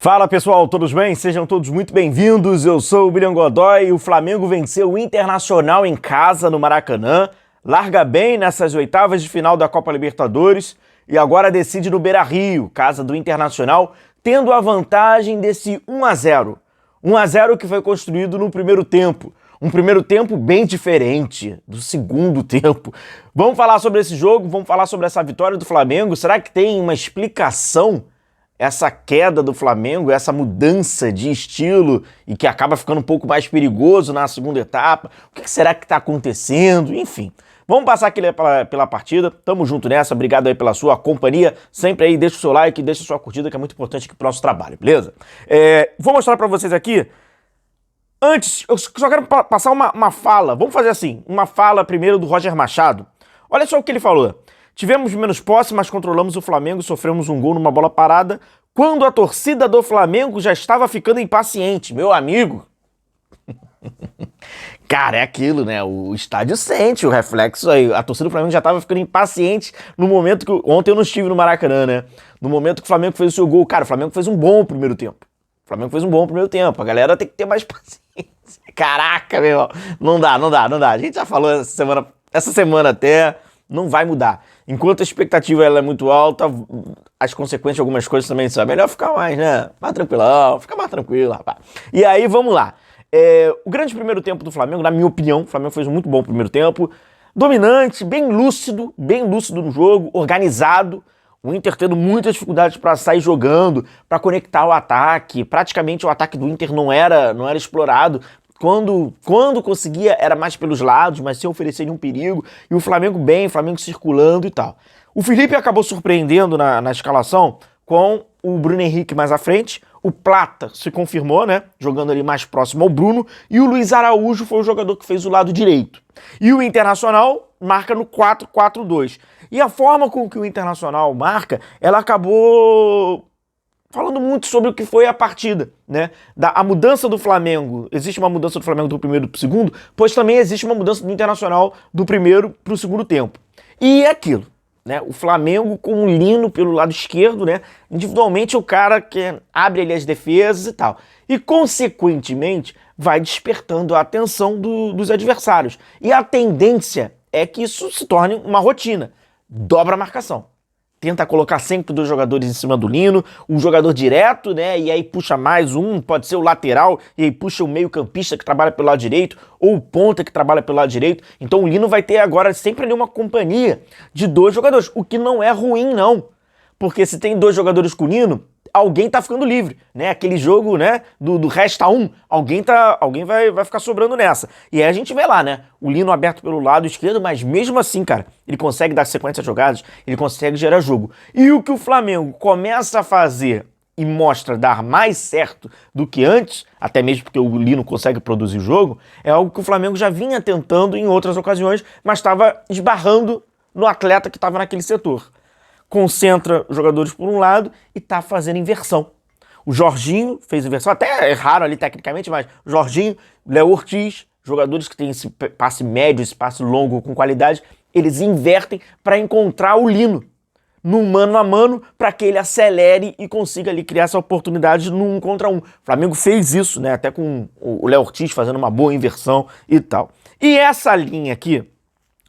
Fala pessoal, todos bem? Sejam todos muito bem-vindos, eu sou o William Godoy e o Flamengo venceu o Internacional em casa no Maracanã, larga bem nessas oitavas de final da Copa Libertadores e agora decide no Beira-Rio, casa do Internacional, tendo a vantagem desse 1-0. 1-0 que foi construído no primeiro tempo. Um primeiro tempo bem diferente do segundo tempo. Vamos falar sobre esse jogo, vamos falar sobre essa vitória do Flamengo. Será que tem uma explicação? Essa queda do Flamengo, essa mudança de estilo e que acaba ficando um pouco mais perigoso na segunda etapa. O que será que está acontecendo? Enfim, vamos passar aqui pela partida. Tamo junto nessa, obrigado aí pela sua companhia. Sempre aí, deixa o seu like, deixa a sua curtida, que é muito importante aqui pro nosso trabalho, beleza? Vou mostrar para vocês aqui. Antes, eu só quero passar uma fala. Vamos fazer assim, uma fala primeiro do Roger Machado. Olha só o que ele falou. Tivemos menos posse, mas controlamos o Flamengo e sofremos um gol numa bola parada quando a torcida do Flamengo já estava ficando impaciente. Meu amigo. Cara, é aquilo, né? O estádio sente o reflexo aí. A torcida do Flamengo já estava ficando impaciente no momento que... Ontem eu não estive no Maracanã, né? No momento que o Flamengo fez o seu gol. Cara, o Flamengo fez um bom primeiro tempo. A galera tem que ter mais paciência. Caraca, meu irmão. Não dá. A gente já falou essa semana até... Não vai mudar. Enquanto a expectativa ela é muito alta, as consequências de algumas coisas também são melhor ficar mais, né? Mais tranquilão, fica mais tranquilo, rapaz. E aí, vamos lá. O grande primeiro tempo do Flamengo, na minha opinião, o Flamengo fez um muito bom primeiro tempo. Dominante, bem lúcido no jogo, organizado. O Inter tendo muitas dificuldades para sair jogando, para conectar o ataque. Praticamente o ataque do Inter não era explorado. Quando conseguia, era mais pelos lados, mas sem oferecer nenhum perigo. E o Flamengo bem, o Flamengo circulando e tal. O Felipe acabou surpreendendo na escalação com o Bruno Henrique mais à frente. O Plata se confirmou, né? Jogando ali mais próximo ao Bruno. E o Luiz Araújo foi o jogador que fez o lado direito. E o Internacional marca no 4-4-2. E a forma com que o Internacional marca, ela acabou... falando muito sobre o que foi a partida, né? A mudança do Flamengo, existe uma mudança do Flamengo do primeiro para o segundo, pois também existe uma mudança do Internacional do primeiro para o segundo tempo. E é aquilo, né? O Flamengo com o Lino pelo lado esquerdo, né? Individualmente o cara que abre ali as defesas e tal. E consequentemente vai despertando a atenção dos adversários. E a tendência é que isso se torne uma rotina. Dobra a marcação. Tenta colocar sempre dois jogadores em cima do Lino, um jogador direto, né? E aí puxa mais um, pode ser o lateral, e aí puxa o meio-campista que trabalha pelo lado direito, ou o ponta que trabalha pelo lado direito. Então o Lino vai ter agora sempre ali uma companhia de dois jogadores, o que não é ruim, não. Porque se tem dois jogadores com o Lino, alguém tá ficando livre, né? Aquele jogo, né, do resta um, alguém vai ficar sobrando nessa. E aí a gente vê lá, né, o Lino aberto pelo lado esquerdo, mas mesmo assim, cara, ele consegue dar sequência às jogadas, ele consegue gerar jogo. E o que o Flamengo começa a fazer e mostra dar mais certo do que antes, até mesmo porque o Lino consegue produzir jogo, é algo que o Flamengo já vinha tentando em outras ocasiões, mas estava esbarrando no atleta que estava naquele setor. Concentra os jogadores por um lado e tá fazendo inversão. O Jorginho fez inversão, até é raro ali tecnicamente, mas o Jorginho, Léo Ortiz, jogadores que têm esse passe médio, esse passe longo com qualidade, eles invertem para encontrar o Lino no mano a mano para que ele acelere e consiga ali criar essa oportunidade no 1 contra 1. O Flamengo fez isso, né? Até com o Léo Ortiz fazendo uma boa inversão e tal. E essa linha aqui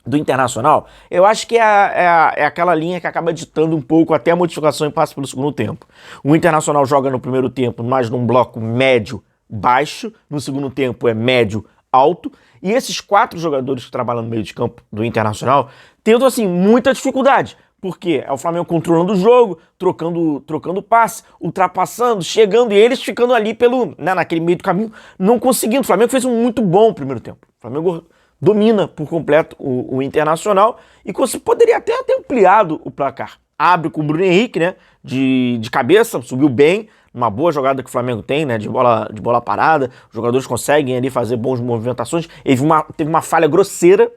do Internacional, eu acho que é aquela linha que acaba ditando um pouco até a modificação e passe pelo segundo tempo. O Internacional joga no primeiro tempo mais num bloco médio-baixo, no segundo tempo é médio-alto, e esses 4 jogadores que trabalham no meio de campo do Internacional tendo, assim, muita dificuldade, porque é o Flamengo controlando o jogo, trocando passe, ultrapassando, chegando, e eles ficando ali naquele meio do caminho, não conseguindo. O Flamengo fez um muito bom primeiro tempo. O Flamengo domina por completo o Internacional e poderia até ter ampliado o placar. Abre com o Bruno Henrique, né, de cabeça, subiu bem, uma boa jogada que o Flamengo tem, né, de bola parada, os jogadores conseguem ali fazer boas movimentações. Teve uma falha grosseira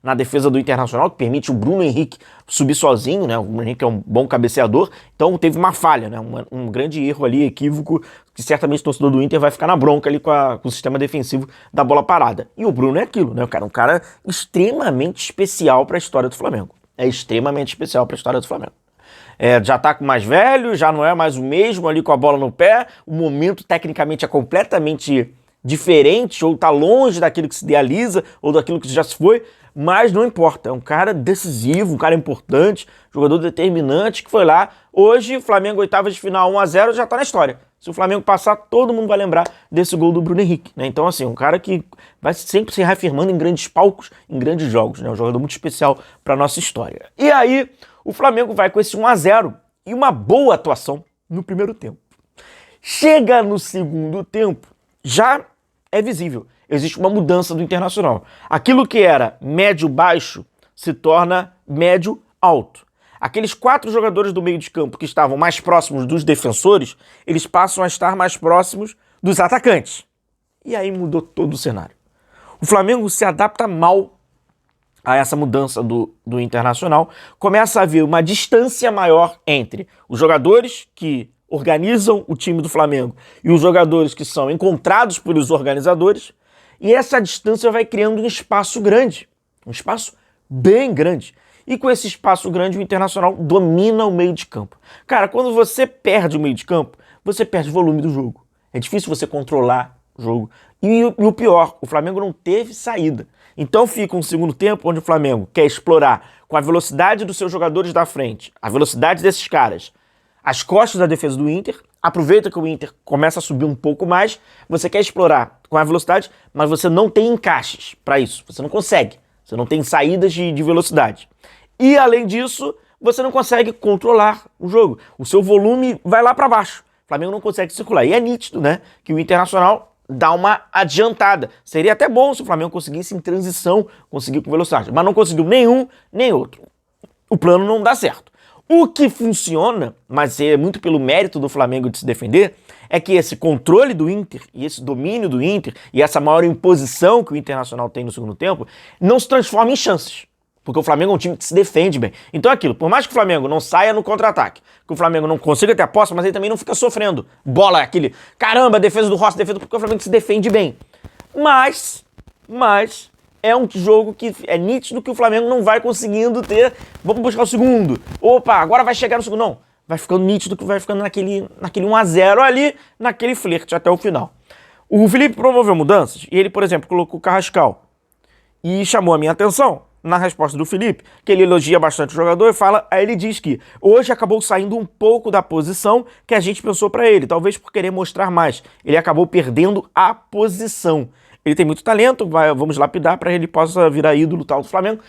na defesa do Internacional, que permite o Bruno Henrique subir sozinho, né, o Bruno Henrique é um bom cabeceador, então teve uma falha, né, um grande erro ali, equívoco, que certamente o torcedor do Inter vai ficar na bronca ali com o sistema defensivo da bola parada. E o Bruno é aquilo, né, um cara extremamente especial para a história do Flamengo. É extremamente especial para a história do Flamengo. já tá mais velho, já não é mais o mesmo ali com a bola no pé, o momento tecnicamente é completamente diferente, ou tá longe daquilo que se idealiza, ou daquilo que já se foi, mas não importa, é um cara decisivo, um cara importante, jogador determinante que foi lá. Hoje, Flamengo oitavas de final 1-0 já tá na história. Se o Flamengo passar, todo mundo vai lembrar desse gol do Bruno Henrique, né? Então, assim, um cara que vai sempre se reafirmando em grandes palcos, em grandes jogos, né? Um jogador muito especial para nossa história. E aí, o Flamengo vai com esse 1-0 e uma boa atuação no primeiro tempo. Chega no segundo tempo, já é visível. Existe uma mudança do Internacional. Aquilo que era médio-baixo se torna médio-alto. Aqueles 4 jogadores do meio de campo que estavam mais próximos dos defensores, eles passam a estar mais próximos dos atacantes. E aí mudou todo o cenário. O Flamengo se adapta mal a essa mudança do Internacional. Começa a haver uma distância maior entre os jogadores que organizam o time do Flamengo e os jogadores que são encontrados pelos organizadores. E essa distância vai criando um espaço grande, um espaço bem grande. E com esse espaço grande, o Internacional domina o meio de campo. Cara, quando você perde o meio de campo, você perde o volume do jogo. É difícil você controlar o jogo. E o pior, o Flamengo não teve saída. Então fica um segundo tempo onde o Flamengo quer explorar com a velocidade dos seus jogadores da frente, a velocidade desses caras, as costas da defesa do Inter, aproveita que o Inter começa a subir um pouco mais, você quer explorar com a velocidade, mas você não tem encaixes para isso, você não consegue, você não tem saídas de velocidade. E além disso, você não consegue controlar o jogo, o seu volume vai lá para baixo, o Flamengo não consegue circular. E é nítido, né, que o Internacional dá uma adiantada. Seria até bom se o Flamengo conseguisse em transição, conseguir com velocidade, mas não conseguiu nenhum nem outro. O plano não dá certo. O que funciona, mas é muito pelo mérito do Flamengo de se defender, é que esse controle do Inter e esse domínio do Inter e essa maior imposição que o Internacional tem no segundo tempo não se transforma em chances. Porque o Flamengo é um time que se defende bem. Então é aquilo, por mais que o Flamengo não saia no contra-ataque, que o Flamengo não consiga ter a posse, mas ele também não fica sofrendo. Bola, aquele, caramba, defesa do Rossi, defesa, porque o Flamengo se defende bem. Mas é um jogo que é nítido que o Flamengo não vai conseguindo ter, vamos buscar o segundo. Opa, agora vai chegar no segundo. Não, vai ficando nítido que vai ficando naquele 1-0 ali, naquele flerte até o final. O Felipe promoveu mudanças e ele, por exemplo, colocou o Carrascal e chamou a minha atenção na resposta do Felipe, que ele elogia bastante o jogador e fala, aí ele diz que hoje acabou saindo um pouco da posição que a gente pensou para ele, talvez por querer mostrar mais. Ele acabou perdendo a posição. Ele tem muito talento, vamos lapidar para ele possa virar ídolo tal do Flamengo.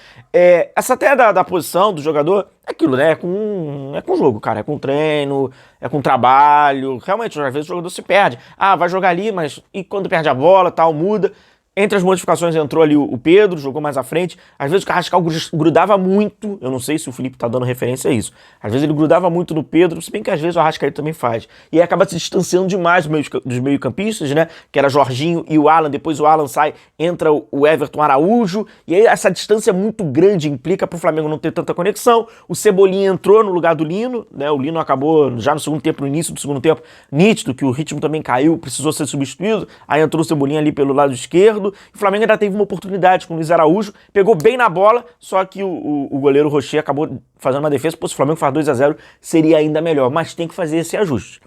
Essa até da posição do jogador, é aquilo, né? É com jogo, cara. É com treino, é com trabalho. Realmente, às vezes o jogador se perde. Ah, vai jogar ali, mas e quando perde a bola, tal, muda. Entre as modificações entrou ali o Pedro, jogou mais à frente. Às vezes o Carrascal grudava muito. Eu não sei se o Felipe tá dando referência a isso. Às vezes ele grudava muito no Pedro, se bem que às vezes o Arrascaeta também faz. E aí acaba se distanciando demais dos meio-campistas, né? Que era Jorginho e o Alan. Depois o Alan sai, entra o Everton Araújo. E aí essa distância é muito grande, implica pro Flamengo não ter tanta conexão. O Cebolinha entrou no lugar do Lino, né? O Lino acabou já no segundo tempo, no início do segundo tempo, nítido que o ritmo também caiu, precisou ser substituído. Aí entrou o Cebolinha ali pelo lado esquerdo. O Flamengo ainda teve uma oportunidade com o Luiz Araújo, pegou bem na bola, só que o goleiro Rocher acabou fazendo uma defesa. Pô, se o Flamengo faz 2-0, seria ainda melhor, mas tem que fazer esse ajuste.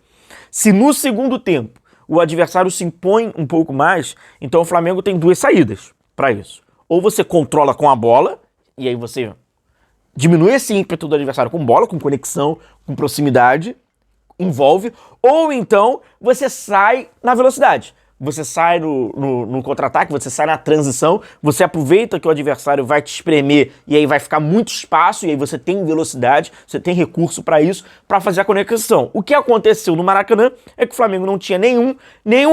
Se no segundo tempo o adversário se impõe um pouco mais, então o Flamengo tem 2 saídas para isso. Ou você controla com a bola, e aí você diminui esse ímpeto do adversário com bola, com conexão, com proximidade, envolve, ou então você sai na velocidade. Você sai no contra-ataque, você sai na transição, você aproveita que o adversário vai te espremer e aí vai ficar muito espaço e aí você tem velocidade, você tem recurso para isso, para fazer a conexão. O que aconteceu no Maracanã é que o Flamengo não tinha nenhum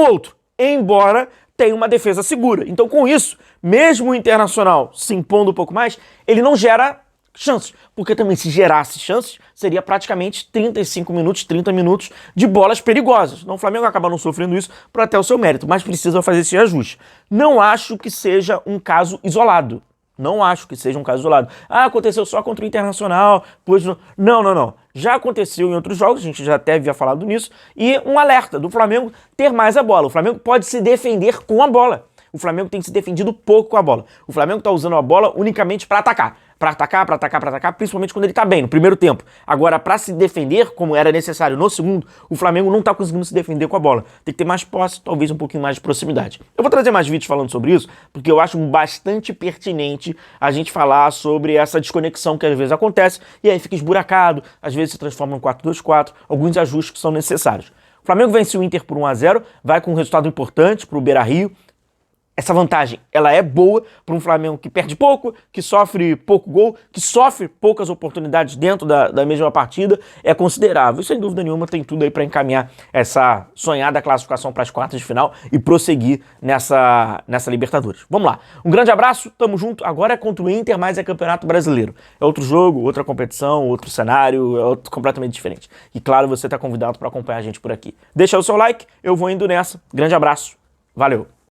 outro, embora tenha uma defesa segura. Então com isso, mesmo o Internacional se impondo um pouco mais, ele não gera chances, porque também se gerasse chances, seria praticamente 35 minutos, 30 minutos de bolas perigosas. Então o Flamengo acaba não sofrendo isso por até o seu mérito, mas precisa fazer esse ajuste. Não acho que seja um caso isolado. Não acho que seja um caso isolado. Ah, aconteceu só contra o Internacional, pois não. Não. Já aconteceu em outros jogos, a gente já até havia falado nisso, e um alerta do Flamengo ter mais a bola. O Flamengo pode se defender com a bola. O Flamengo tem se defendido pouco com a bola. O Flamengo está usando a bola unicamente para atacar. pra atacar, principalmente quando ele tá bem, no primeiro tempo. Agora, pra se defender, como era necessário no segundo, o Flamengo não tá conseguindo se defender com a bola. Tem que ter mais posse, talvez um pouquinho mais de proximidade. Eu vou trazer mais vídeos falando sobre isso, porque eu acho bastante pertinente a gente falar sobre essa desconexão que às vezes acontece, e aí fica esburacado, às vezes se transforma em 4-2-4, alguns ajustes que são necessários. O Flamengo vence o Inter por 1-0, vai com um resultado importante pro Beira-Rio. Essa vantagem, ela é boa para um Flamengo que perde pouco, que sofre pouco gol, que sofre poucas oportunidades dentro da mesma partida, é considerável. E sem dúvida nenhuma tem tudo aí para encaminhar essa sonhada classificação para as quartas de final e prosseguir nessa Libertadores. Vamos lá. Um grande abraço, tamo junto. Agora é contra o Inter, mas é Campeonato Brasileiro. É outro jogo, outra competição, outro cenário, é outro completamente diferente. E claro, você está convidado para acompanhar a gente por aqui. Deixa o seu like, eu vou indo nessa. Grande abraço, valeu!